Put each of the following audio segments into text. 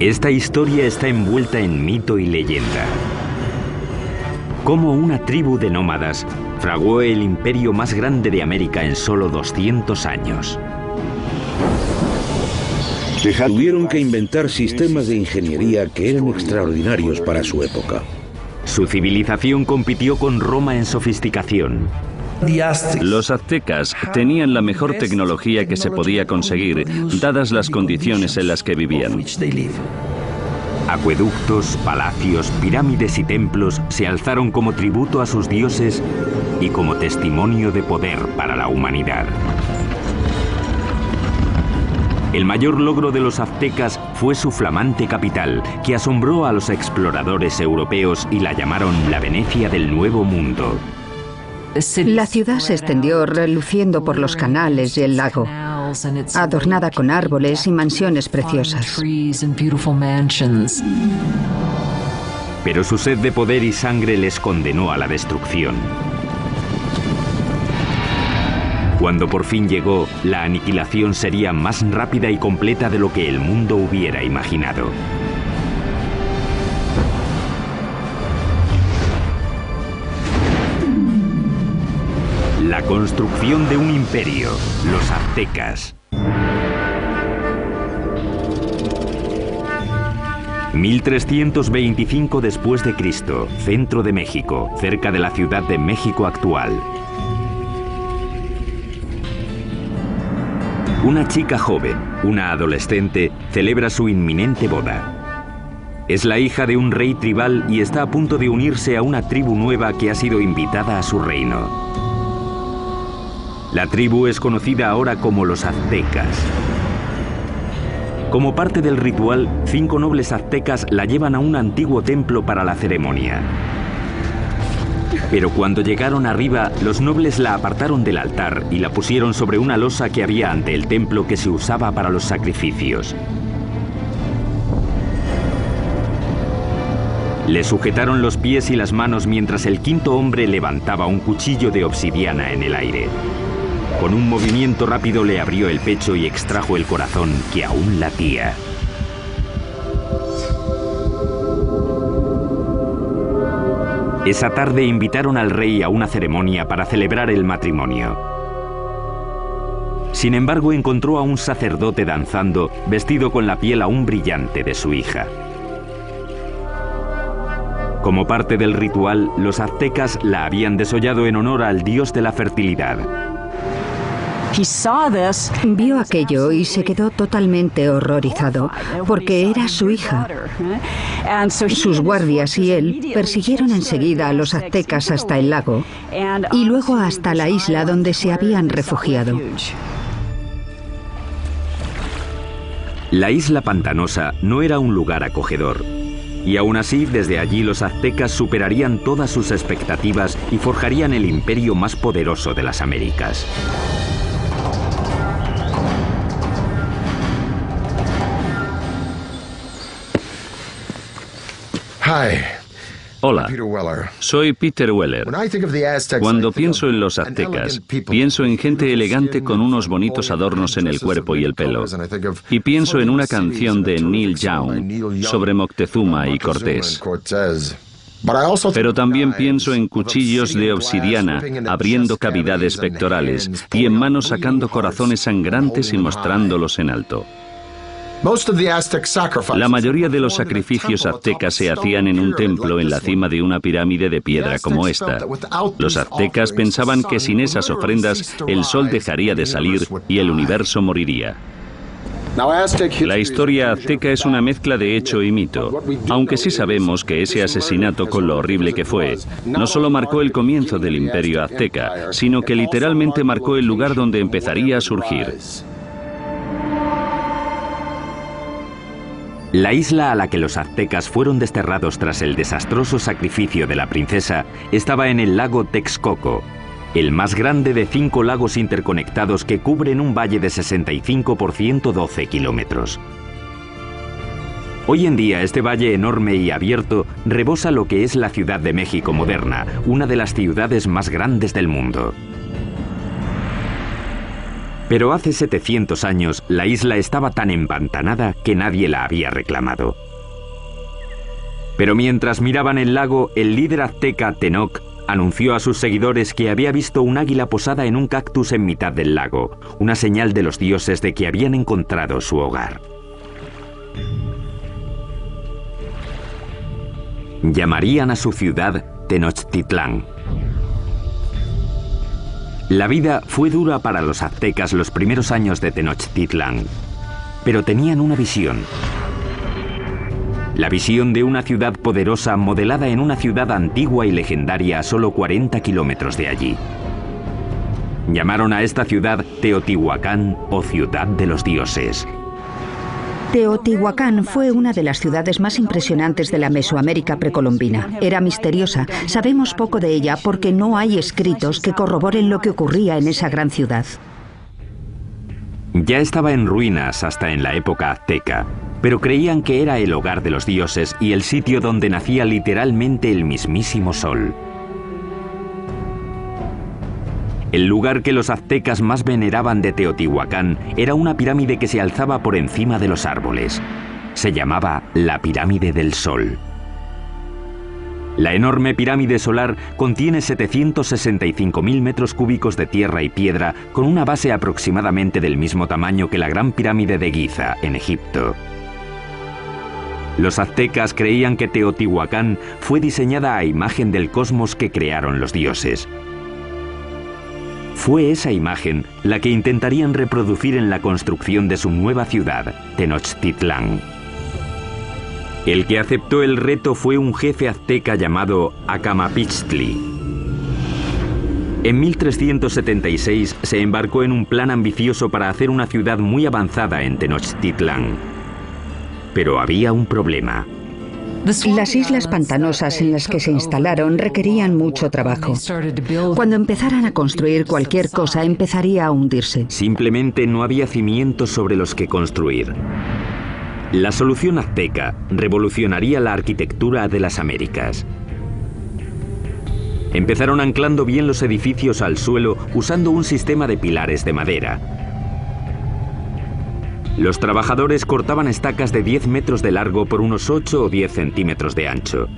Esta historia está envuelta en mito y leyenda. Cómo una tribu de nómadas fraguó el imperio más grande de América en solo 200 años. Tuvieron que inventar sistemas de ingeniería que eran extraordinarios para su época. Su civilización compitió con Roma en sofisticación. Los aztecas tenían la mejor tecnología que se podía conseguir, dadas las condiciones en las que vivían. Acueductos, palacios, pirámides y templos se alzaron como tributo a sus dioses y como testimonio de poder para la humanidad. El mayor logro de los aztecas fue su flamante capital, que asombró a los exploradores europeos y la llamaron la Venecia del Nuevo Mundo. La ciudad se extendió reluciendo por los canales y el lago, adornada con árboles y mansiones preciosas. Pero su sed de poder y sangre les condenó a la destrucción. Cuando por fin llegó, la aniquilación sería más rápida y completa de lo que el mundo hubiera imaginado. La construcción de un imperio, los aztecas. 1325 después de Cristo, centro de México, cerca de la Ciudad de México actual. Una chica joven, una adolescente, celebra su inminente boda. Es la hija de un rey tribal y está a punto de unirse a una tribu nueva que ha sido invitada a su reino. La tribu es conocida ahora como los aztecas. Como parte del ritual, 5 nobles aztecas la llevan a un antiguo templo para la ceremonia. Pero cuando llegaron arriba, los nobles la apartaron del altar y la pusieron sobre una losa que había ante el templo que se usaba para los sacrificios. Le sujetaron los pies y las manos mientras el 5.º hombre levantaba un cuchillo de obsidiana en el aire. Con un movimiento rápido le abrió el pecho y extrajo el corazón que aún latía. Esa tarde invitaron al rey a una ceremonia para celebrar el matrimonio. Sin embargo, encontró a un sacerdote danzando, vestido con la piel aún brillante de su hija. Como parte del ritual, los aztecas la habían desollado en honor al dios de la fertilidad. Vio aquello y se quedó totalmente horrorizado, porque era su hija. Sus guardias y él persiguieron enseguida a los aztecas hasta el lago y luego hasta la isla donde se habían refugiado. La isla pantanosa no era un lugar acogedor. Y aún así, desde allí los aztecas superarían todas sus expectativas y forjarían el imperio más poderoso de las Américas. Hola, soy Peter Weller. Cuando pienso en los aztecas, pienso en gente elegante con unos bonitos adornos en el cuerpo y el pelo. Y pienso en una canción de Neil Young sobre Moctezuma y Cortés. Pero también pienso en cuchillos de obsidiana abriendo cavidades pectorales y en manos sacando corazones sangrantes y mostrándolos en alto. La mayoría de los sacrificios aztecas se hacían en un templo en la cima de una pirámide de piedra como esta. Los aztecas pensaban que sin esas ofrendas el sol dejaría de salir y el universo moriría. La historia azteca es una mezcla de hecho y mito, aunque sí sabemos que ese asesinato, con lo horrible que fue, no solo marcó el comienzo del imperio azteca, sino que literalmente marcó el lugar donde empezaría a surgir. La isla a la que los aztecas fueron desterrados tras el desastroso sacrificio de la princesa estaba en el lago Texcoco, el más grande de 5 lagos interconectados que cubren un valle de 65 por 112 kilómetros. Hoy en día este valle enorme y abierto rebosa lo que es la Ciudad de México moderna, una de las ciudades más grandes del mundo. Pero hace 700 años la isla estaba tan empantanada que nadie la había reclamado. Pero mientras miraban el lago, el líder azteca Tenoch anunció a sus seguidores que había visto un águila posada en un cactus en mitad del lago, una señal de los dioses de que habían encontrado su hogar. Llamarían a su ciudad Tenochtitlán. La vida fue dura para los aztecas los primeros años de Tenochtitlán, pero tenían una visión. La visión de una ciudad poderosa modelada en una ciudad antigua y legendaria a solo 40 kilómetros de allí. Llamaron a esta ciudad Teotihuacán o Ciudad de los Dioses. Teotihuacán fue una de las ciudades más impresionantes de la Mesoamérica precolombina. Era misteriosa. Sabemos poco de ella porque no hay escritos que corroboren lo que ocurría en esa gran ciudad. Ya estaba en ruinas hasta en la época azteca, pero creían que era el hogar de los dioses y el sitio donde nacía literalmente el mismísimo sol. El lugar que los aztecas más veneraban de Teotihuacán era una pirámide que se alzaba por encima de los árboles. Se llamaba la Pirámide del Sol. La enorme pirámide solar contiene 765.000 metros cúbicos de tierra y piedra con una base aproximadamente del mismo tamaño que la Gran Pirámide de Giza, en Egipto. Los aztecas creían que Teotihuacán fue diseñada a imagen del cosmos que crearon los dioses. Fue esa imagen la que intentarían reproducir en la construcción de su nueva ciudad, Tenochtitlán. El que aceptó el reto fue un jefe azteca llamado Acamapichtli. En 1376 se embarcó en un plan ambicioso para hacer una ciudad muy avanzada en Tenochtitlán. Pero había un problema. Las islas pantanosas en las que se instalaron requerían mucho trabajo. Cuando empezaran a construir cualquier cosa, empezaría a hundirse. Simplemente no había cimientos sobre los que construir. La solución azteca revolucionaría la arquitectura de las Américas. Empezaron anclando bien los edificios al suelo usando un sistema de pilares de madera. Los trabajadores cortaban estacas de 10 metros de largo por unos 8 o 10 centímetros de ancho.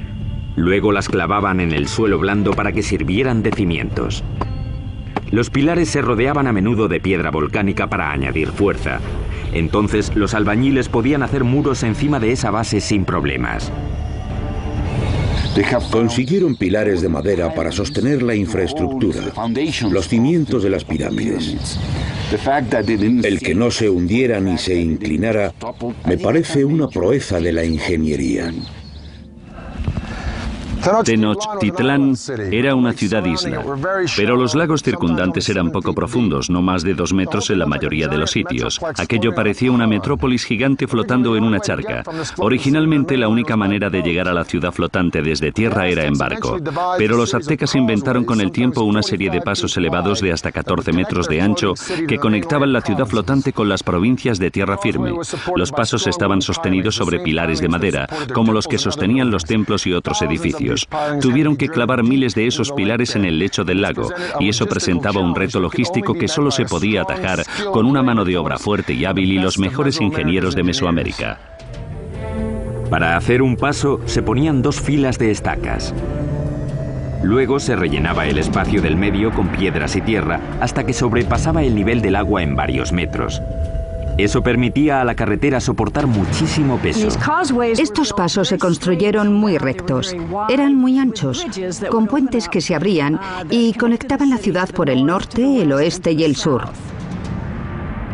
Luego las clavaban en el suelo blando para que sirvieran de cimientos. Los pilares se rodeaban a menudo de piedra volcánica para añadir fuerza. Entonces los albañiles podían hacer muros encima de esa base sin problemas. Consiguieron pilares de madera para sostener la infraestructura, los cimientos de las pirámides. El que no se hundiera ni se inclinara me parece una proeza de la ingeniería. Tenochtitlán era una ciudad-isla, pero los lagos circundantes eran poco profundos, no más de 2 metros en la mayoría de los sitios. Aquello parecía una metrópolis gigante flotando en una charca. Originalmente la única manera de llegar a la ciudad flotante desde tierra era en barco, pero los aztecas inventaron con el tiempo una serie de pasos elevados de hasta 14 metros de ancho que conectaban la ciudad flotante con las provincias de tierra firme. Los pasos estaban sostenidos sobre pilares de madera, como los que sostenían los templos y otros edificios. Tuvieron que clavar miles de esos pilares en el lecho del lago, y eso presentaba un reto logístico que solo se podía atajar con una mano de obra fuerte y hábil y los mejores ingenieros de Mesoamérica. Para hacer un paso se ponían 2 filas de estacas. Luego se rellenaba el espacio del medio con piedras y tierra hasta que sobrepasaba el nivel del agua en varios metros. Eso permitía a la carretera soportar muchísimo peso. Estos pasos se construyeron muy rectos. Eran muy anchos, con puentes que se abrían y conectaban la ciudad por el norte, el oeste y el sur.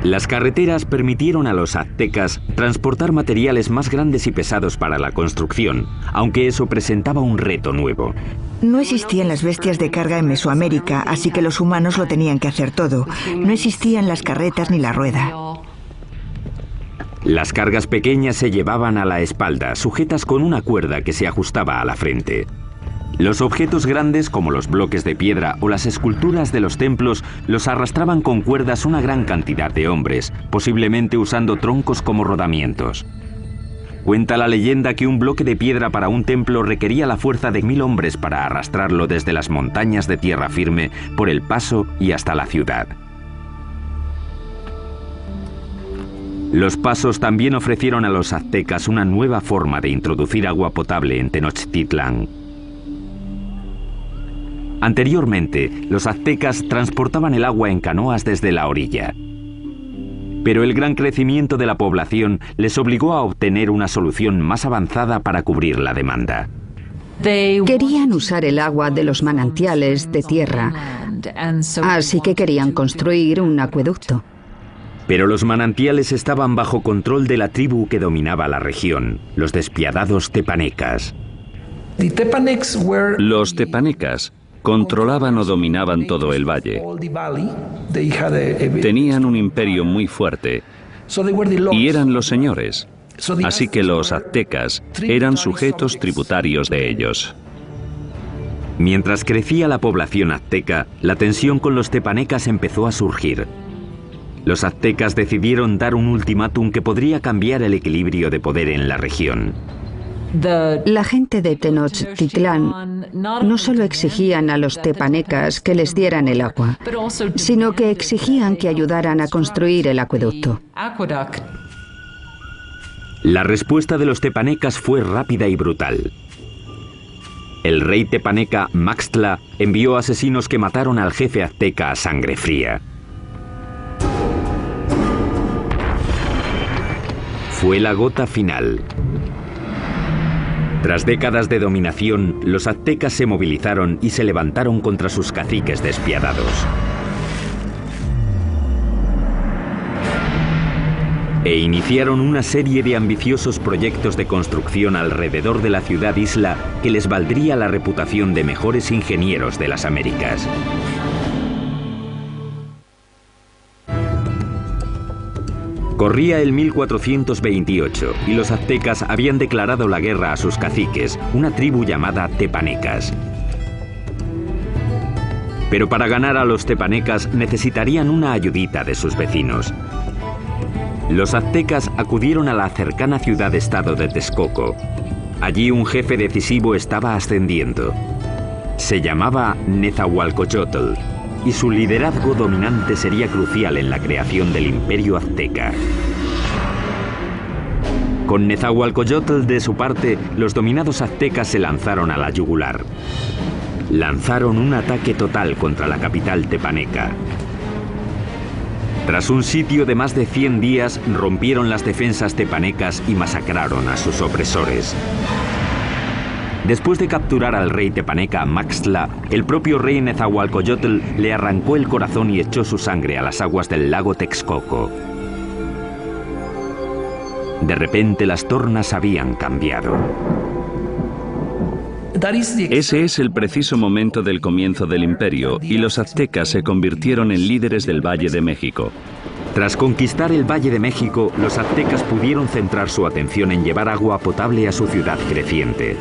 Las carreteras permitieron a los aztecas transportar materiales más grandes y pesados para la construcción, aunque eso presentaba un reto nuevo. No existían las bestias de carga en Mesoamérica, así que los humanos lo tenían que hacer todo. No existían las carretas ni la rueda. Las cargas pequeñas se llevaban a la espalda, sujetas con una cuerda que se ajustaba a la frente. Los objetos grandes, como los bloques de piedra o las esculturas de los templos, los arrastraban con cuerdas una gran cantidad de hombres, posiblemente usando troncos como rodamientos. Cuenta la leyenda que un bloque de piedra para un templo requería la fuerza de 1000 hombres para arrastrarlo desde las montañas de tierra firme por el paso y hasta la ciudad. Los pasos también ofrecieron a los aztecas una nueva forma de introducir agua potable en Tenochtitlán. Anteriormente, los aztecas transportaban el agua en canoas desde la orilla. Pero el gran crecimiento de la población les obligó a obtener una solución más avanzada para cubrir la demanda. Querían usar el agua de los manantiales de tierra, así que querían construir un acueducto. Pero los manantiales estaban bajo control de la tribu que dominaba la región, los despiadados tepanecas. Los tepanecas controlaban o dominaban todo el valle. Tenían un imperio muy fuerte y eran los señores. Así que los aztecas eran sujetos tributarios de ellos. Mientras crecía la población azteca, la tensión con los tepanecas empezó a surgir. Los aztecas decidieron dar un ultimátum que podría cambiar el equilibrio de poder en la región. La gente de Tenochtitlán no solo exigían a los tepanecas que les dieran el agua, sino que exigían que ayudaran a construir el acueducto. La respuesta de los tepanecas fue rápida y brutal. El rey tepaneca Maxtla envió asesinos que mataron al jefe azteca a sangre fría. Fue la gota final. Tras décadas de dominación, los aztecas se movilizaron y se levantaron contra sus caciques despiadados. E iniciaron una serie de ambiciosos proyectos de construcción alrededor de la ciudad-isla que les valdría la reputación de mejores ingenieros de las Américas. Corría el 1428 y los aztecas habían declarado la guerra a sus caciques, una tribu llamada tepanecas. Pero para ganar a los tepanecas necesitarían una ayudita de sus vecinos. Los aztecas acudieron a la cercana ciudad-estado de Texcoco. Allí un jefe decisivo estaba ascendiendo. Se llamaba Nezahualcóyotl, y su liderazgo dominante sería crucial en la creación del imperio azteca. Con Nezahualcóyotl de su parte, los dominados aztecas se lanzaron a la yugular. Lanzaron un ataque total contra la capital tepaneca. Tras un sitio de más de 100 días, rompieron las defensas tepanecas y masacraron a sus opresores. Después de capturar al rey tepaneca Maxtla, el propio rey Nezahualcóyotl le arrancó el corazón y echó su sangre a las aguas del lago Texcoco. De repente las tornas habían cambiado. Ese es el preciso momento del comienzo del imperio y los aztecas se convirtieron en líderes del Valle de México. Tras conquistar el Valle de México, los aztecas pudieron centrar su atención en llevar agua potable a su ciudad creciente.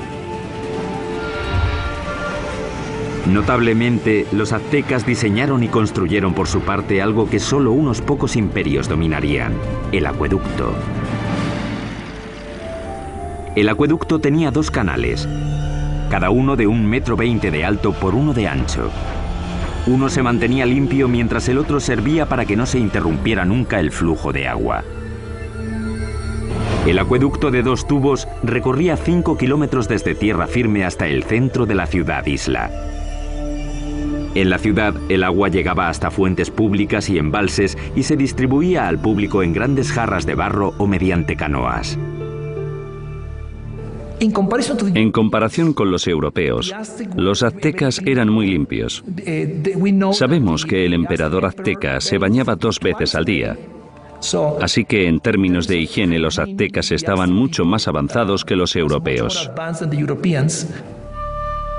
Notablemente, los aztecas diseñaron y construyeron por su parte algo que solo unos pocos imperios dominarían: el acueducto. El acueducto tenía 2 canales, cada uno de 1,20 m de alto por 1 de ancho. Uno se mantenía limpio mientras el otro servía para que no se interrumpiera nunca el flujo de agua. El acueducto de 2 tubos recorría 5 kilómetros desde tierra firme hasta el centro de la ciudad-isla. En la ciudad, el agua llegaba hasta fuentes públicas y embalses y se distribuía al público en grandes jarras de barro o mediante canoas. En comparación con los europeos, los aztecas eran muy limpios. Sabemos que el emperador azteca se bañaba 2 veces al día. Así que en términos de higiene los aztecas estaban mucho más avanzados que los europeos.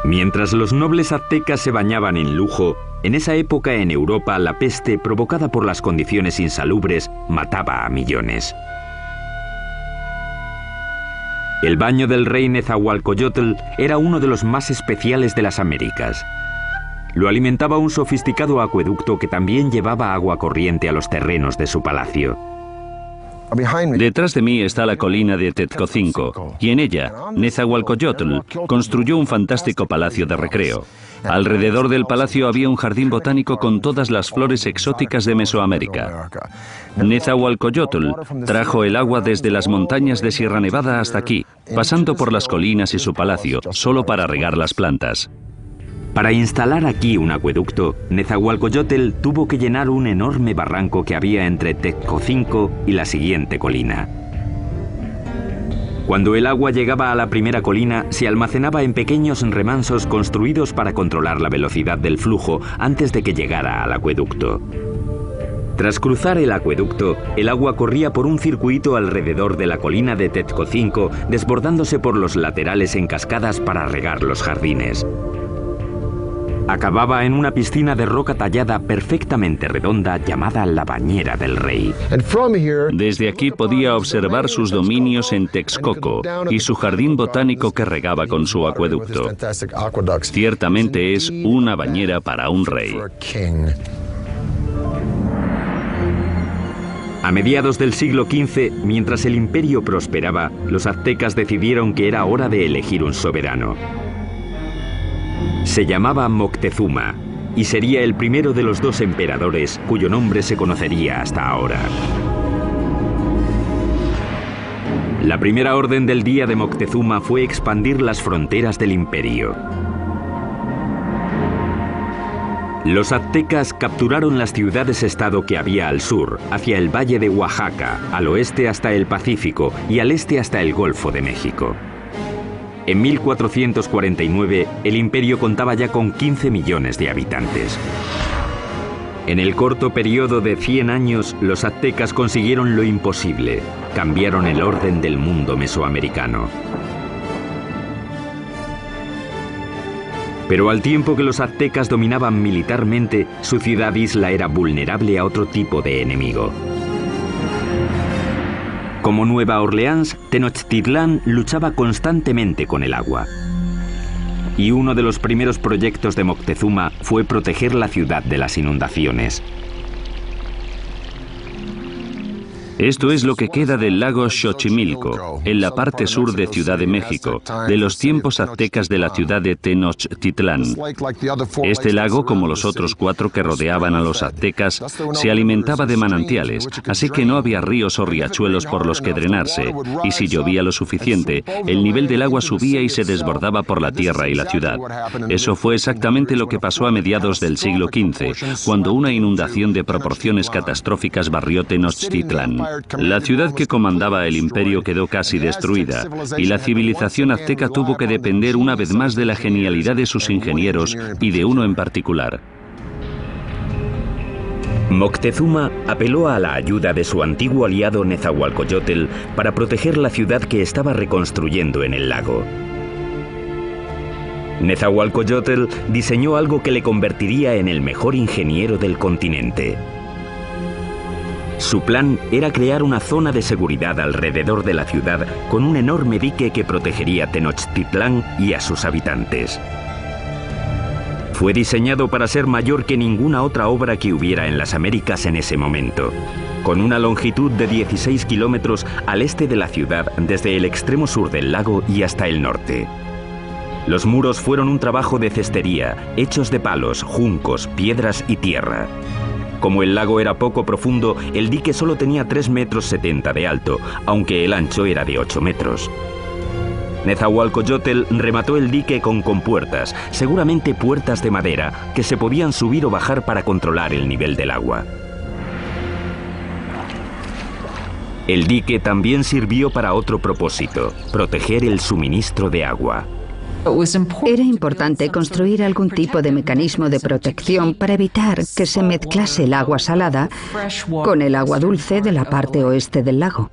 Mientras los nobles aztecas se bañaban en lujo, en esa época en Europa la peste, provocada por las condiciones insalubres, mataba a millones. El baño del rey Nezahualcóyotl era uno de los más especiales de las Américas. Lo alimentaba un sofisticado acueducto que también llevaba agua corriente a los terrenos de su palacio. Detrás de mí está la colina de Tezcocinco, y en ella, Nezahualcóyotl construyó un fantástico palacio de recreo. Alrededor del palacio había un jardín botánico con todas las flores exóticas de Mesoamérica. Nezahualcóyotl trajo el agua desde las montañas de Sierra Nevada hasta aquí, pasando por las colinas y su palacio, solo para regar las plantas. Para instalar aquí un acueducto, Nezahualcóyotl tuvo que llenar un enorme barranco que había entre Tezcocinco y la siguiente colina. Cuando el agua llegaba a la primera colina, se almacenaba en pequeños remansos construidos para controlar la velocidad del flujo antes de que llegara al acueducto. Tras cruzar el acueducto, el agua corría por un circuito alrededor de la colina de Tezcocinco, desbordándose por los laterales en cascadas para regar los jardines. Acababa en una piscina de roca tallada perfectamente redonda llamada la Bañera del Rey. Desde aquí podía observar sus dominios en Texcoco y su jardín botánico que regaba con su acueducto. Ciertamente es una bañera para un rey. A mediados del siglo XV, mientras el imperio prosperaba, los aztecas decidieron que era hora de elegir un soberano. Se llamaba Moctezuma y sería el primero de los dos emperadores cuyo nombre se conocería hasta ahora. La primera orden del día de Moctezuma fue expandir las fronteras del imperio. Los aztecas capturaron las ciudades-estado que había al sur, hacia el valle de Oaxaca, al oeste hasta el Pacífico y al este hasta el Golfo de México. En 1449, el imperio contaba ya con 15 millones de habitantes. En el corto periodo de 100 años, los aztecas consiguieron lo imposible. Cambiaron el orden del mundo mesoamericano. Pero al tiempo que los aztecas dominaban militarmente, su ciudad-isla era vulnerable a otro tipo de enemigo. Como Nueva Orleans, Tenochtitlán luchaba constantemente con el agua. Y uno de los primeros proyectos de Moctezuma fue proteger la ciudad de las inundaciones. Esto es lo que queda del lago Xochimilco, en la parte sur de Ciudad de México, de los tiempos aztecas de la ciudad de Tenochtitlán. Este lago, como los otros 4 que rodeaban a los aztecas, se alimentaba de manantiales, así que no había ríos o riachuelos por los que drenarse, y si llovía lo suficiente, el nivel del agua subía y se desbordaba por la tierra y la ciudad. Eso fue exactamente lo que pasó a mediados del siglo XV, cuando una inundación de proporciones catastróficas barrió Tenochtitlán. La ciudad que comandaba el imperio quedó casi destruida, y la civilización azteca tuvo que depender una vez más de la genialidad de sus ingenieros y de uno en particular. Moctezuma apeló a la ayuda de su antiguo aliado Nezahualcóyotl para proteger la ciudad que estaba reconstruyendo en el lago. Nezahualcóyotl diseñó algo que le convertiría en el mejor ingeniero del continente. Su plan era crear una zona de seguridad alrededor de la ciudad con un enorme dique que protegería Tenochtitlán y a sus habitantes. Fue diseñado para ser mayor que ninguna otra obra que hubiera en las Américas en ese momento, con una longitud de 16 kilómetros al este de la ciudad desde el extremo sur del lago y hasta el norte. Los muros fueron un trabajo de cestería, hechos de palos, juncos, piedras y tierra. Como el lago era poco profundo, el dique solo tenía 3,70 metros de alto, aunque el ancho era de 8 metros. Nezahualcóyotl remató el dique con compuertas, seguramente puertas de madera, que se podían subir o bajar para controlar el nivel del agua. El dique también sirvió para otro propósito: proteger el suministro de agua. Era importante construir algún tipo de mecanismo de protección para evitar que se mezclase el agua salada con el agua dulce de la parte oeste del lago.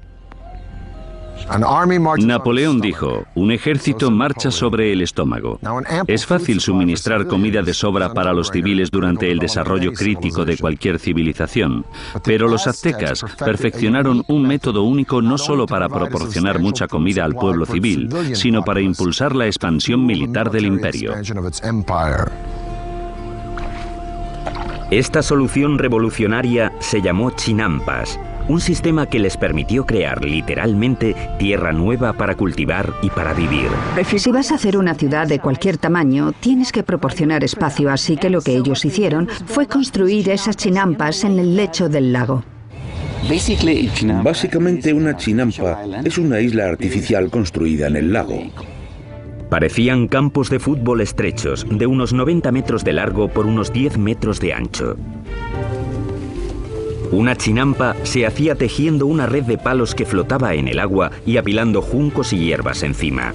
Napoleón dijo: un ejército marcha sobre el estómago. Es fácil suministrar comida de sobra para los civiles durante el desarrollo crítico de cualquier civilización, pero los aztecas perfeccionaron un método único no solo para proporcionar mucha comida al pueblo civil, sino para impulsar la expansión militar del imperio. Esta solución revolucionaria se llamó chinampas, un sistema que les permitió crear literalmente tierra nueva para cultivar y para vivir. Si vas a hacer una ciudad de cualquier tamaño, tienes que proporcionar espacio, así que lo que ellos hicieron fue construir esas chinampas en el lecho del lago. Básicamente una chinampa es una isla artificial construida en el lago. Parecían campos de fútbol estrechos, de unos 90 metros de largo por unos 10 metros de ancho. Una chinampa se hacía tejiendo una red de palos que flotaba en el agua y apilando juncos y hierbas encima.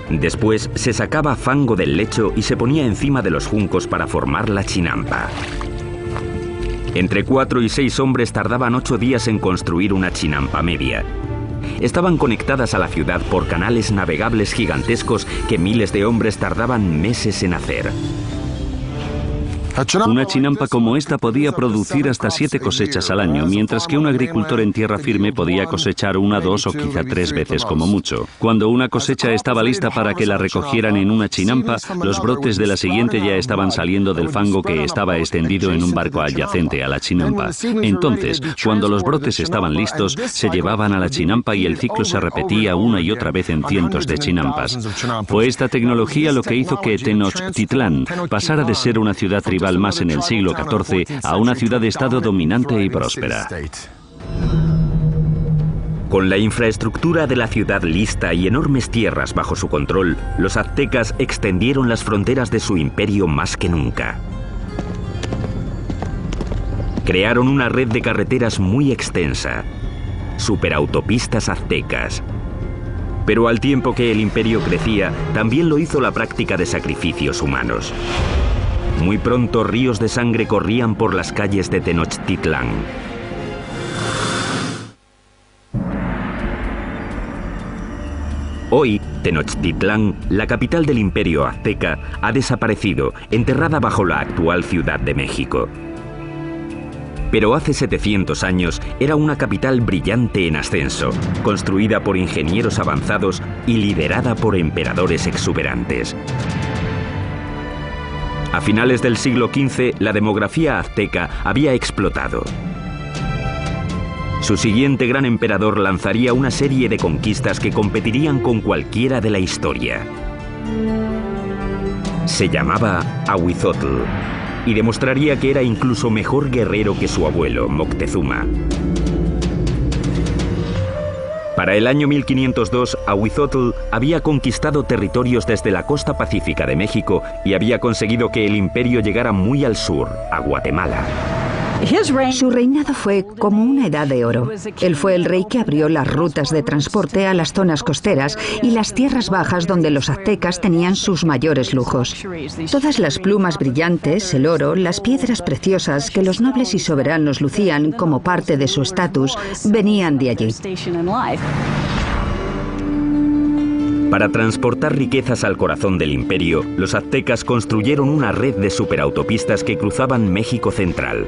Después se sacaba fango del lecho y se ponía encima de los juncos para formar la chinampa. Entre 4 y 6 hombres tardaban 8 días en construir una chinampa media. Estaban conectadas a la ciudad por canales navegables gigantescos que miles de hombres tardaban meses en hacer. Una chinampa como esta podía producir hasta 7 cosechas al año, mientras que un agricultor en tierra firme podía cosechar 1, 2 o quizá 3 veces como mucho. Cuando una cosecha estaba lista para que la recogieran en una chinampa, los brotes de la siguiente ya estaban saliendo del fango que estaba extendido en un barco adyacente a la chinampa. Entonces, cuando los brotes estaban listos, se llevaban a la chinampa y el ciclo se repetía una y otra vez en cientos de chinampas. Fue esta tenochtitlan lo que hizo que Tenochtitlán pasara de ser una ciudad tribal más en el siglo XIV a una ciudad-estado dominante y próspera. Con la infraestructura de la ciudad lista y enormes tierras bajo su control, los aztecas extendieron las fronteras de su imperio más que nunca. Crearon una red de carreteras muy extensa, superautopistas aztecas. Pero al tiempo que el imperio crecía, también lo hizo la práctica de sacrificios humanos. Muy pronto ríos de sangre corrían por las calles de Tenochtitlán. Hoy, Tenochtitlán, la capital del imperio azteca, ha desaparecido, enterrada bajo la actual Ciudad de México. Pero hace 700 años era una capital brillante en ascenso, construida por ingenieros avanzados y liderada por emperadores exuberantes. A finales del siglo XV, la demografía azteca había explotado. Su siguiente gran emperador lanzaría una serie de conquistas que competirían con cualquiera de la historia. Se llamaba Ahuizotl y demostraría que era incluso mejor guerrero que su abuelo, Moctezuma. Para el año 1502, Ahuizotl había conquistado territorios desde la costa pacífica de México y había conseguido que el imperio llegara muy al sur, a Guatemala. Su reinado fue como una edad de oro. Él fue el rey que abrió las rutas de transporte a las zonas costeras y las tierras bajas donde los aztecas tenían sus mayores lujos. Todas las plumas brillantes, el oro, las piedras preciosas que los nobles y soberanos lucían como parte de su estatus, venían de allí. Para transportar riquezas al corazón del imperio, los aztecas construyeron una red de superautopistas que cruzaban México central.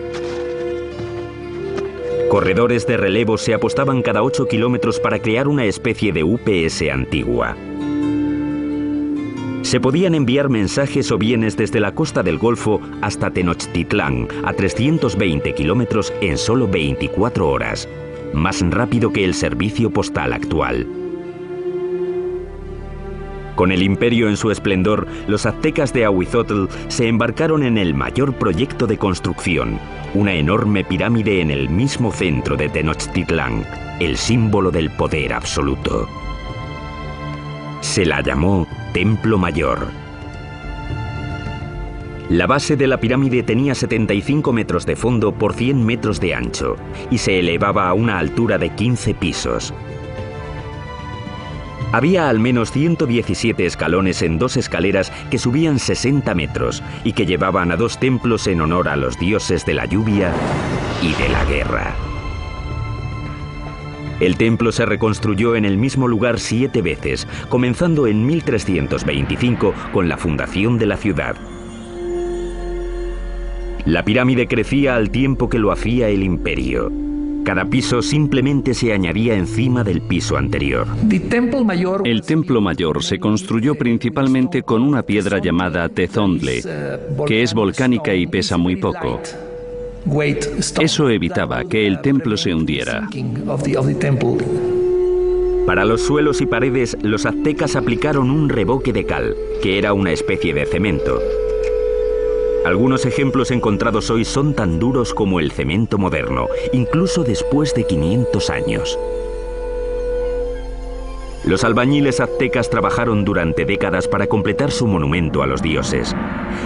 Corredores de relevo se apostaban cada 8 kilómetros para crear una especie de UPS antigua. Se podían enviar mensajes o bienes desde la costa del Golfo hasta Tenochtitlán, a 320 kilómetros en solo 24 horas, más rápido que el servicio postal actual. Con el imperio en su esplendor, los aztecas de Ahuizotl se embarcaron en el mayor proyecto de construcción, una enorme pirámide en el mismo centro de Tenochtitlán, el símbolo del poder absoluto. Se la llamó Templo Mayor. La base de la pirámide tenía 75 metros de fondo por 100 metros de ancho y se elevaba a una altura de 15 pisos. Había al menos 117 escalones en 2 escaleras que subían 60 metros y que llevaban a 2 templos en honor a los dioses de la lluvia y de la guerra. El templo se reconstruyó en el mismo lugar 7 veces, comenzando en 1325 con la fundación de la ciudad. La pirámide crecía al tiempo que lo hacía el imperio. Cada piso simplemente se añadía encima del piso anterior. El templo mayor se construyó principalmente con una piedra llamada tezontle, que es volcánica y pesa muy poco. Eso evitaba que el templo se hundiera. Para los suelos y paredes, los aztecas aplicaron un revoque de cal, que era una especie de cemento. Algunos ejemplos encontrados hoy son tan duros como el cemento moderno, incluso después de 500 años. Los albañiles aztecas trabajaron durante décadas para completar su monumento a los dioses.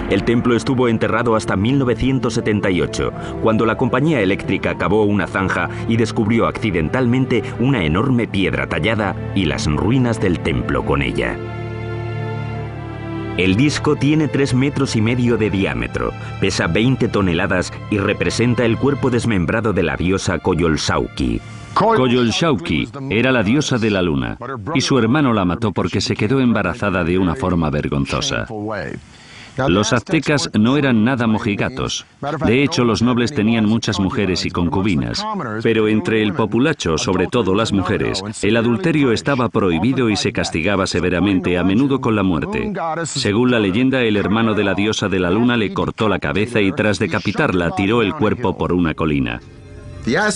El templo estuvo enterrado hasta 1978, cuando la compañía eléctrica cavó una zanja y descubrió accidentalmente una enorme piedra tallada y las ruinas del templo con ella. El disco tiene 3,5 metros de diámetro, pesa 20 toneladas y representa el cuerpo desmembrado de la diosa Coyolxauhqui. Coyolxauhqui era la diosa de la luna, y su hermano la mató porque se quedó embarazada de una forma vergonzosa. Los aztecas no eran nada mojigatos. De hecho, los nobles tenían muchas mujeres y concubinas. Pero entre el populacho, sobre todo las mujeres, el adulterio estaba prohibido y se castigaba severamente, a menudo con la muerte. Según la leyenda, el hermano de la diosa de la luna le cortó la cabeza y tras decapitarla tiró el cuerpo por una colina.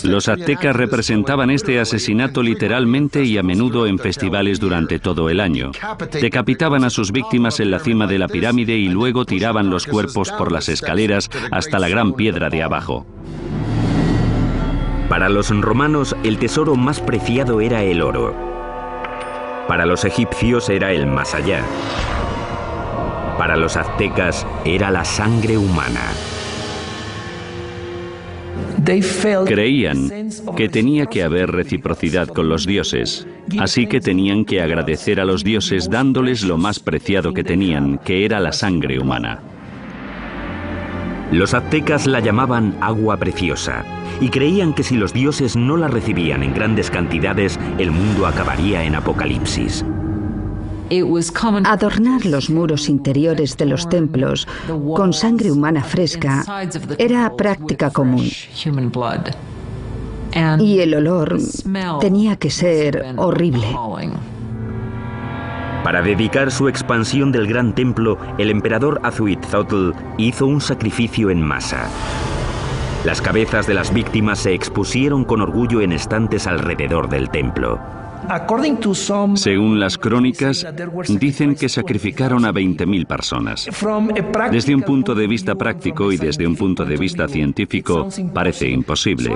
Los aztecas representaban este asesinato literalmente y a menudo en festivales durante todo el año. Decapitaban a sus víctimas en la cima de la pirámide y luego tiraban los cuerpos por las escaleras hasta la gran piedra de abajo. Para los romanos, el tesoro más preciado era el oro. Para los egipcios era el más allá. Para los aztecas era la sangre humana. Creían que tenía que haber reciprocidad con los dioses, así que tenían que agradecer a los dioses dándoles lo más preciado que tenían, que era la sangre humana. Los aztecas la llamaban agua preciosa y creían que si los dioses no la recibían en grandes cantidades, el mundo acabaría en apocalipsis. Adornar los muros interiores de los templos con sangre humana fresca era práctica común. Y el olor tenía que ser horrible. Para dedicar su expansión del gran templo, el emperador Azuitzotl hizo un sacrificio en masa. Las cabezas de las víctimas se expusieron con orgullo en estantes alrededor del templo. Según las crónicas, dicen que sacrificaron a 20.000 personas. Desde un punto de vista práctico y desde un punto de vista científico, parece imposible.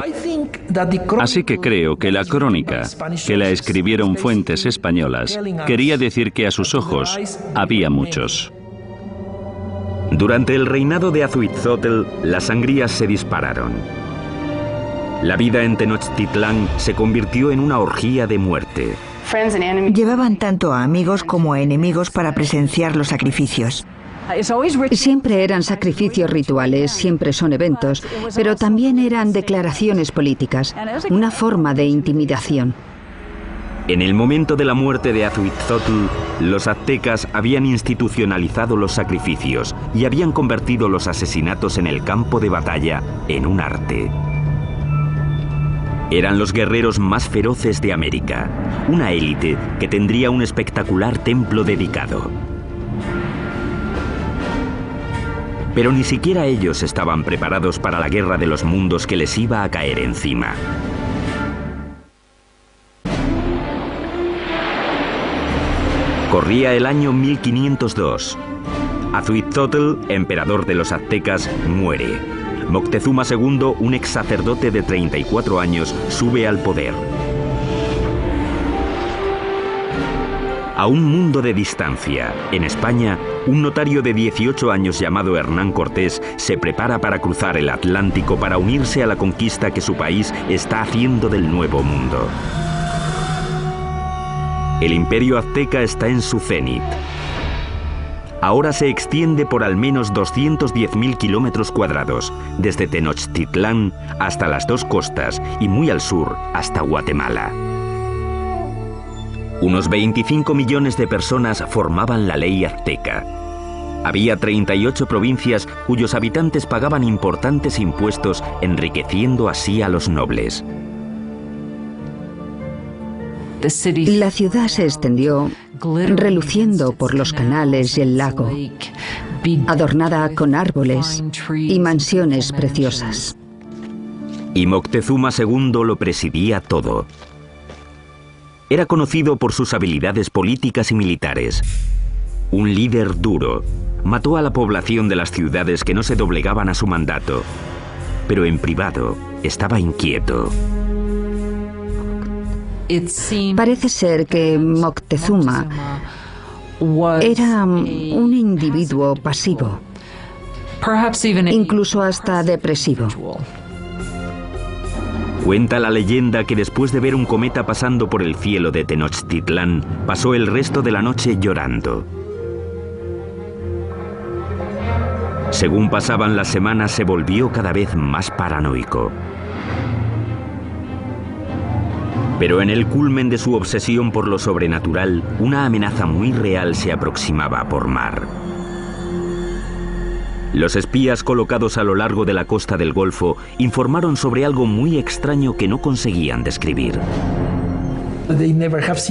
Así que creo que la crónica, que la escribieron fuentes españolas, quería decir que a sus ojos había muchos. Durante el reinado de Azuitzotl, las sangrías se dispararon. La vida en Tenochtitlán se convirtió en una orgía de muerte. Llevaban tanto a amigos como a enemigos para presenciar los sacrificios. Siempre eran sacrificios rituales, siempre son eventos, pero también eran declaraciones políticas, una forma de intimidación. En el momento de la muerte de Azuitzotl, los aztecas habían institucionalizado los sacrificios y habían convertido los asesinatos en el campo de batalla en un arte. Eran los guerreros más feroces de América, una élite que tendría un espectacular templo dedicado. Pero ni siquiera ellos estaban preparados para la guerra de los mundos que les iba a caer encima. Corría el año 1502. Azuitzotl, emperador de los aztecas, muere. Moctezuma II, un ex sacerdote de 34 años, sube al poder. A un mundo de distancia, en España, un notario de 18 años llamado Hernán Cortés se prepara para cruzar el Atlántico para unirse a la conquista que su país está haciendo del Nuevo Mundo. El imperio azteca está en su cenit. Ahora se extiende por al menos 210.000 kilómetros cuadrados, desde Tenochtitlán hasta las dos costas y muy al sur hasta Guatemala. Unos 25 millones de personas formaban la ley azteca. Había 38 provincias cuyos habitantes pagaban importantes impuestos, enriqueciendo así a los nobles. La ciudad se extendió, reluciendo por los canales y el lago, adornada con árboles y mansiones preciosas. Y Moctezuma II lo presidía todo. Era conocido por sus habilidades políticas y militares. Un líder duro. Mató a la población de las ciudades que no se doblegaban a su mandato. Pero en privado estaba inquieto. Parece ser que Moctezuma era un individuo pasivo, incluso hasta depresivo. Cuenta la leyenda que después de ver un cometa pasando por el cielo de Tenochtitlán, pasó el resto de la noche llorando. Según pasaban las semanas, se volvió cada vez más paranoico. Pero en el culmen de su obsesión por lo sobrenatural, una amenaza muy real se aproximaba por mar. Los espías colocados a lo largo de la costa del Golfo informaron sobre algo muy extraño que no conseguían describir.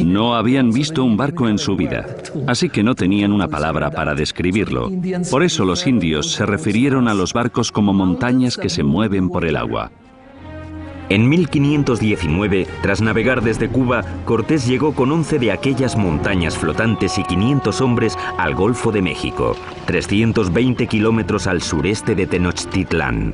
No habían visto un barco en su vida, así que no tenían una palabra para describirlo. Por eso los indios se refirieron a los barcos como montañas que se mueven por el agua. En 1519, tras navegar desde Cuba, Cortés llegó con 11 de aquellas montañas flotantes y 500 hombres al Golfo de México, 320 kilómetros al sureste de Tenochtitlán.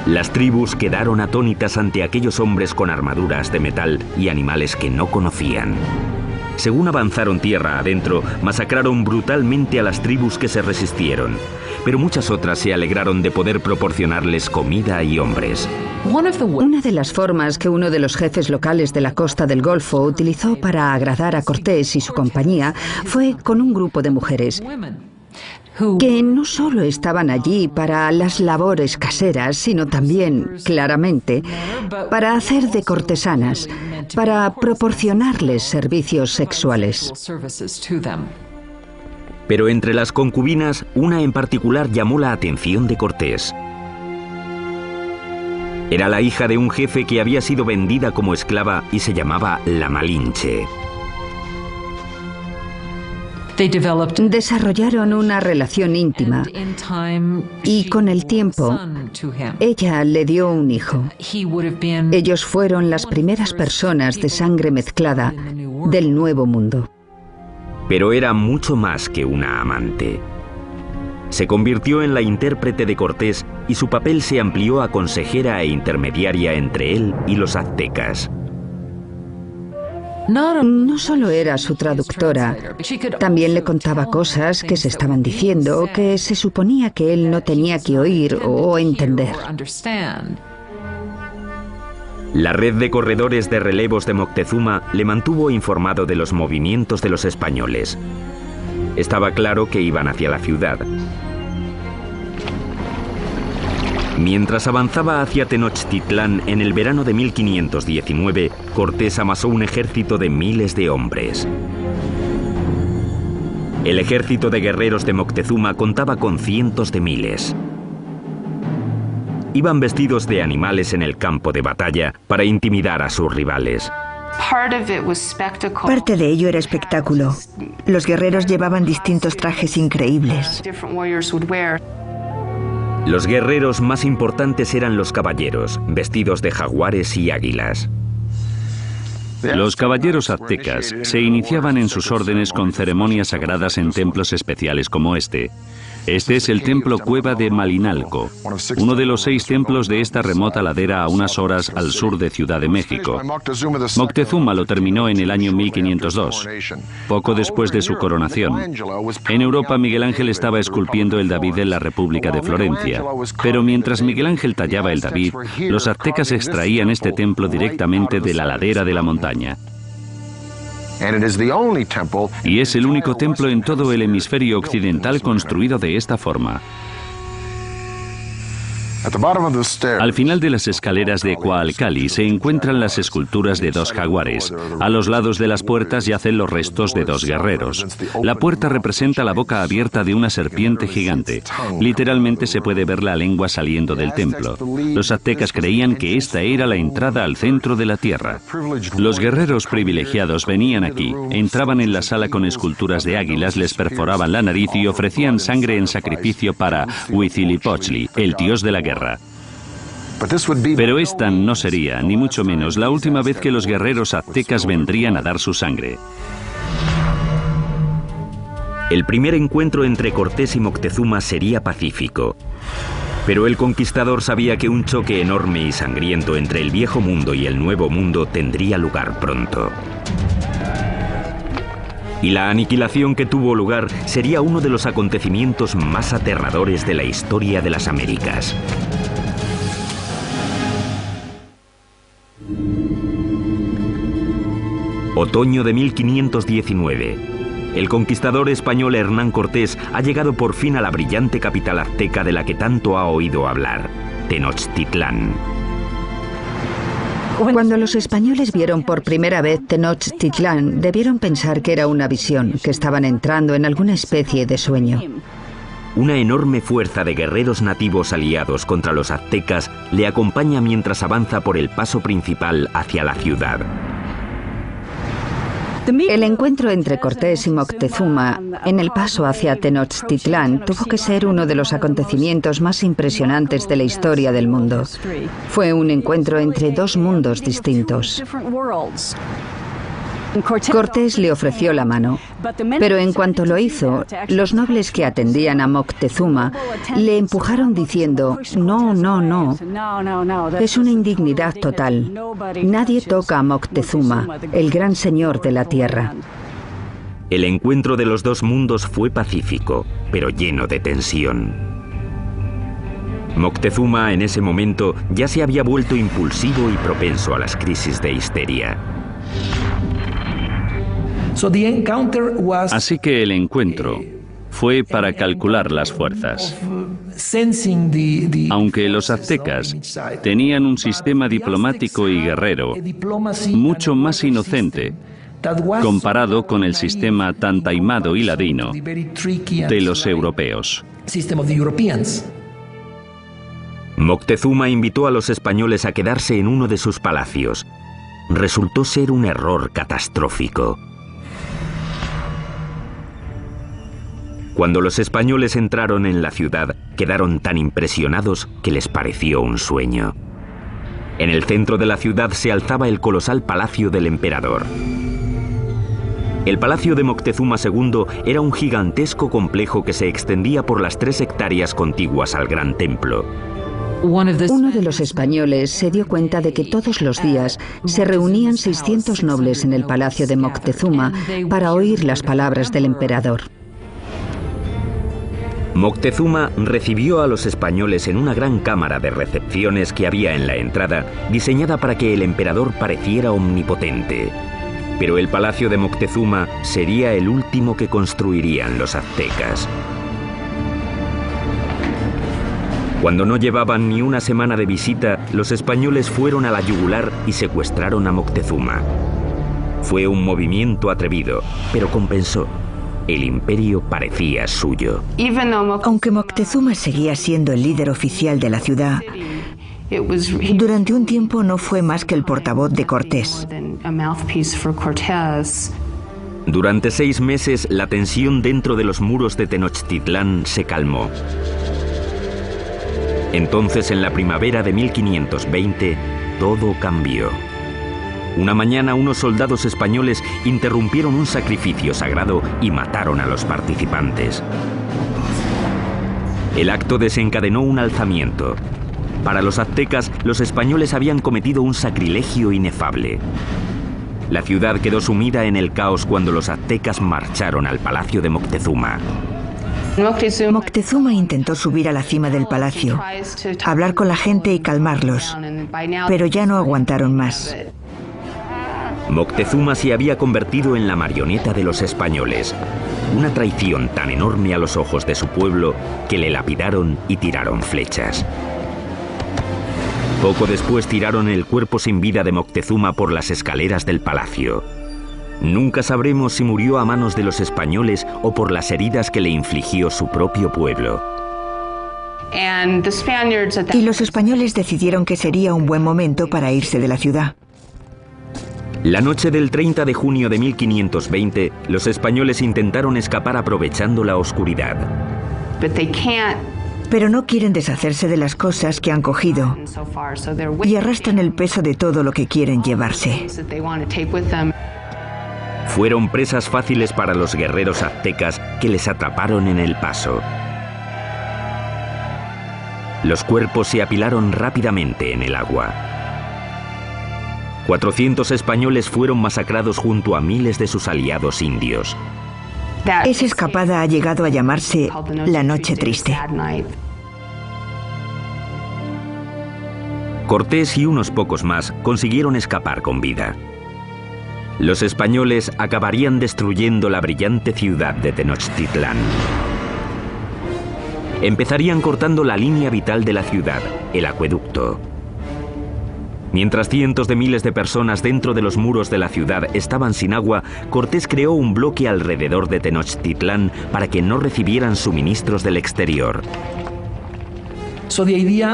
Las tribus quedaron atónitas ante aquellos hombres con armaduras de metal y animales que no conocían. Según avanzaron tierra adentro, masacraron brutalmente a las tribus que se resistieron, pero muchas otras se alegraron de poder proporcionarles comida y hombres. Una de las formas que uno de los jefes locales de la costa del Golfo utilizó para agradar a Cortés y su compañía fue con un grupo de mujeres que no solo estaban allí para las labores caseras, sino también, claramente, para hacer de cortesanas, para proporcionarles servicios sexuales. Pero entre las concubinas, una en particular llamó la atención de Cortés. Era la hija de un jefe que había sido vendida como esclava y se llamaba la Malinche. Desarrollaron una relación íntima y con el tiempo ella le dio un hijo. Ellos fueron las primeras personas de sangre mezclada del Nuevo Mundo. Pero era mucho más que una amante. Se convirtió en la intérprete de Cortés y su papel se amplió a consejera e intermediaria entre él y los aztecas. No solo era su traductora, también le contaba cosas que se estaban diciendo que se suponía que él no tenía que oír o entender. La red de corredores de relevos de Moctezuma le mantuvo informado de los movimientos de los españoles. Estaba claro que iban hacia la ciudad. Mientras avanzaba hacia Tenochtitlán en el verano de 1519, Cortés amasó un ejército de miles de hombres. El ejército de guerreros de Moctezuma contaba con cientos de miles. Iban vestidos de animales en el campo de batalla para intimidar a sus rivales. Parte de ello era espectáculo. Los guerreros llevaban distintos trajes increíbles. Los guerreros más importantes eran los caballeros, vestidos de jaguares y águilas. Los caballeros aztecas se iniciaban en sus órdenes con ceremonias sagradas en templos especiales como este. Este es el templo Cueva de Malinalco, uno de los 6 templos de esta remota ladera a unas horas al sur de Ciudad de México. Moctezuma lo terminó en el año 1502, poco después de su coronación. En Europa, Miguel Ángel estaba esculpiendo el David en la República de Florencia. Pero mientras Miguel Ángel tallaba el David, los aztecas extraían este templo directamente de la ladera de la montaña. Y es el único templo en todo el hemisferio occidental construido de esta forma. Al final de las escaleras de Coalcali se encuentran las esculturas de dos jaguares. A los lados de las puertas yacen los restos de dos guerreros. La puerta representa la boca abierta de una serpiente gigante. Literalmente se puede ver la lengua saliendo del templo. Los aztecas creían que esta era la entrada al centro de la tierra. Los guerreros privilegiados venían aquí, entraban en la sala con esculturas de águilas, les perforaban la nariz y ofrecían sangre en sacrificio para Huitzilopochtli, el dios de la guerra. Pero esta no sería, ni mucho menos, la última vez que los guerreros aztecas vendrían a dar su sangre. El primer encuentro entre Cortés y Moctezuma sería pacífico. Pero el conquistador sabía que un choque enorme y sangriento entre el viejo mundo y el nuevo mundo tendría lugar pronto. Y la aniquilación que tuvo lugar sería uno de los acontecimientos más aterradores de la historia de las Américas. Otoño de 1519. El conquistador español Hernán Cortés ha llegado por fin a la brillante capital azteca de la que tanto ha oído hablar, Tenochtitlán. Cuando los españoles vieron por primera vez Tenochtitlán, debieron pensar que era una visión, que estaban entrando en alguna especie de sueño. Una enorme fuerza de guerreros nativos aliados contra los aztecas le acompaña mientras avanza por el paso principal hacia la ciudad. El encuentro entre Cortés y Moctezuma en el paso hacia Tenochtitlán tuvo que ser uno de los acontecimientos más impresionantes de la historia del mundo. Fue un encuentro entre dos mundos distintos. Cortés le ofreció la mano, pero en cuanto lo hizo, los nobles que atendían a Moctezuma le empujaron diciendo: no, no, no, es una indignidad total. Nadie toca a Moctezuma, el gran señor de la tierra. El encuentro de los dos mundos fue pacífico, pero lleno de tensión. Moctezuma en ese momento ya se había vuelto impulsivo y propenso a las crisis de histeria. Así que el encuentro fue para calcular las fuerzas. Aunque los aztecas tenían un sistema diplomático y guerrero mucho más inocente comparado con el sistema tan taimado y ladino de los europeos. Moctezuma invitó a los españoles a quedarse en uno de sus palacios. Resultó ser un error catastrófico. Cuando los españoles entraron en la ciudad, quedaron tan impresionados que les pareció un sueño. En el centro de la ciudad se alzaba el colosal palacio del emperador. El palacio de Moctezuma II era un gigantesco complejo que se extendía por las 3 hectáreas contiguas al gran templo. Uno de los españoles se dio cuenta de que todos los días se reunían 600 nobles en el palacio de Moctezuma para oír las palabras del emperador. Moctezuma recibió a los españoles en una gran cámara de recepciones que había en la entrada, diseñada para que el emperador pareciera omnipotente. Pero el palacio de Moctezuma sería el último que construirían los aztecas. Cuando no llevaban ni una semana de visita, los españoles fueron a la yugular y secuestraron a Moctezuma. Fue un movimiento atrevido, pero compensó. El imperio parecía suyo. Aunque Moctezuma seguía siendo el líder oficial de la ciudad, durante un tiempo no fue más que el portavoz de Cortés. Durante 6 meses, la tensión dentro de los muros de Tenochtitlán se calmó. Entonces, en la primavera de 1520, todo cambió. Una mañana, unos soldados españoles interrumpieron un sacrificio sagrado y mataron a los participantes. El acto desencadenó un alzamiento. Para los aztecas, los españoles habían cometido un sacrilegio inefable. La ciudad quedó sumida en el caos cuando los aztecas marcharon al palacio de Moctezuma. Moctezuma intentó subir a la cima del palacio, hablar con la gente y calmarlos, pero ya no aguantaron más. Moctezuma se había convertido en la marioneta de los españoles, una traición tan enorme a los ojos de su pueblo que le lapidaron y tiraron flechas. Poco después tiraron el cuerpo sin vida de Moctezuma por las escaleras del palacio. Nunca sabremos si murió a manos de los españoles o por las heridas que le infligió su propio pueblo. Y los españoles decidieron que sería un buen momento para irse de la ciudad. La noche del 30 de junio de 1520, los españoles intentaron escapar aprovechando la oscuridad. Pero no quieren deshacerse de las cosas que han cogido y arrastran el peso de todo lo que quieren llevarse. Fueron presas fáciles para los guerreros aztecas que les atraparon en el paso. Los cuerpos se apilaron rápidamente en el agua. 400 españoles fueron masacrados junto a miles de sus aliados indios. Esa escapada ha llegado a llamarse la Noche Triste. Cortés y unos pocos más consiguieron escapar con vida. Los españoles acabarían destruyendo la brillante ciudad de Tenochtitlán. Empezarían cortando la línea vital de la ciudad, el acueducto. Mientras cientos de miles de personas dentro de los muros de la ciudad estaban sin agua, Cortés creó un bloque alrededor de Tenochtitlán para que no recibieran suministros del exterior.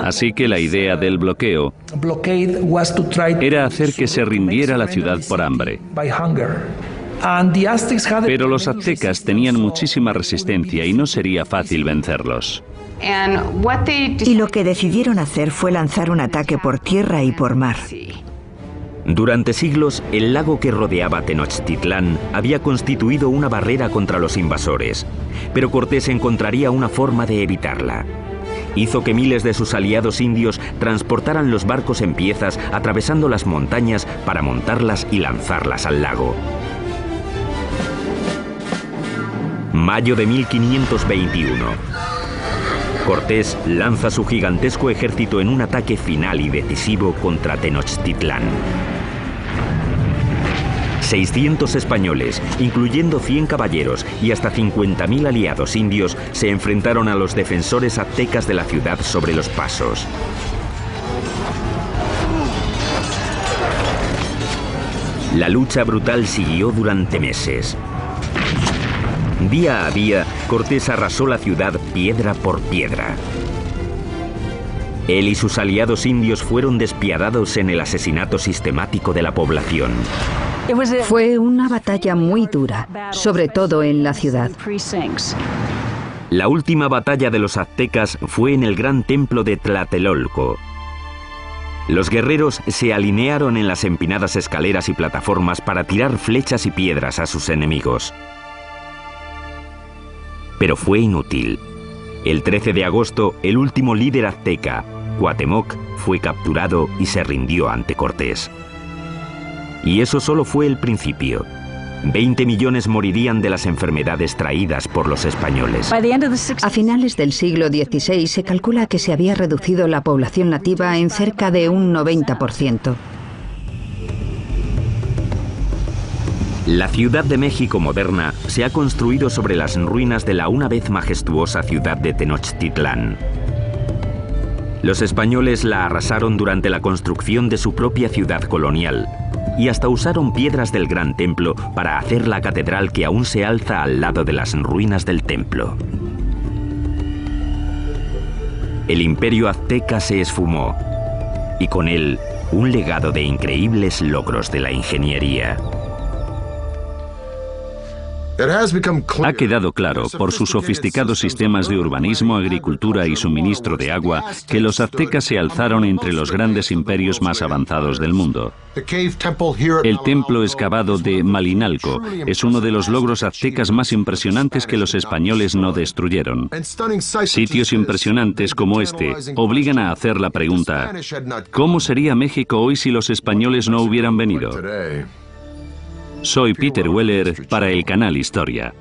Así que la idea del bloqueo era hacer que se rindiera la ciudad por hambre. Pero los aztecas tenían muchísima resistencia y no sería fácil vencerlos. Y lo que decidieron hacer fue lanzar un ataque por tierra y por mar. Durante siglos, el lago que rodeaba Tenochtitlán había constituido una barrera contra los invasores, pero Cortés encontraría una forma de evitarla. Hizo que miles de sus aliados indios transportaran los barcos en piezas atravesando las montañas para montarlas y lanzarlas al lago. Mayo de 1521. Cortés lanza su gigantesco ejército en un ataque final y decisivo contra Tenochtitlán. 600 españoles, incluyendo 100 caballeros y hasta 50.000 aliados indios, se enfrentaron a los defensores aztecas de la ciudad sobre los pasos. La lucha brutal siguió durante meses. Día a día, Cortés arrasó la ciudad piedra por piedra. Él y sus aliados indios fueron despiadados en el asesinato sistemático de la población. Fue una batalla muy dura, sobre todo en la ciudad. La última batalla de los aztecas fue en el gran templo de Tlatelolco. Los guerreros se alinearon en las empinadas escaleras y plataformas para tirar flechas y piedras a sus enemigos. Pero fue inútil. El 13 de agosto, el último líder azteca, Cuauhtémoc, fue capturado y se rindió ante Cortés. Y eso solo fue el principio. 20 millones morirían de las enfermedades traídas por los españoles. A finales del siglo XVI se calcula que se había reducido la población nativa en cerca de un 90%. La Ciudad de México moderna se ha construido sobre las ruinas de la una vez majestuosa ciudad de Tenochtitlán. Los españoles la arrasaron durante la construcción de su propia ciudad colonial y hasta usaron piedras del Gran Templo para hacer la catedral que aún se alza al lado de las ruinas del templo. El imperio azteca se esfumó y con él un legado de increíbles logros de la ingeniería. Ha quedado claro, por sus sofisticados sistemas de urbanismo, agricultura y suministro de agua, que los aztecas se alzaron entre los grandes imperios más avanzados del mundo. El templo excavado de Malinalco es uno de los logros aztecas más impresionantes que los españoles no destruyeron. Sitios impresionantes como este obligan a hacer la pregunta: ¿cómo sería México hoy si los españoles no hubieran venido? Soy Peter Weller para el canal Historia.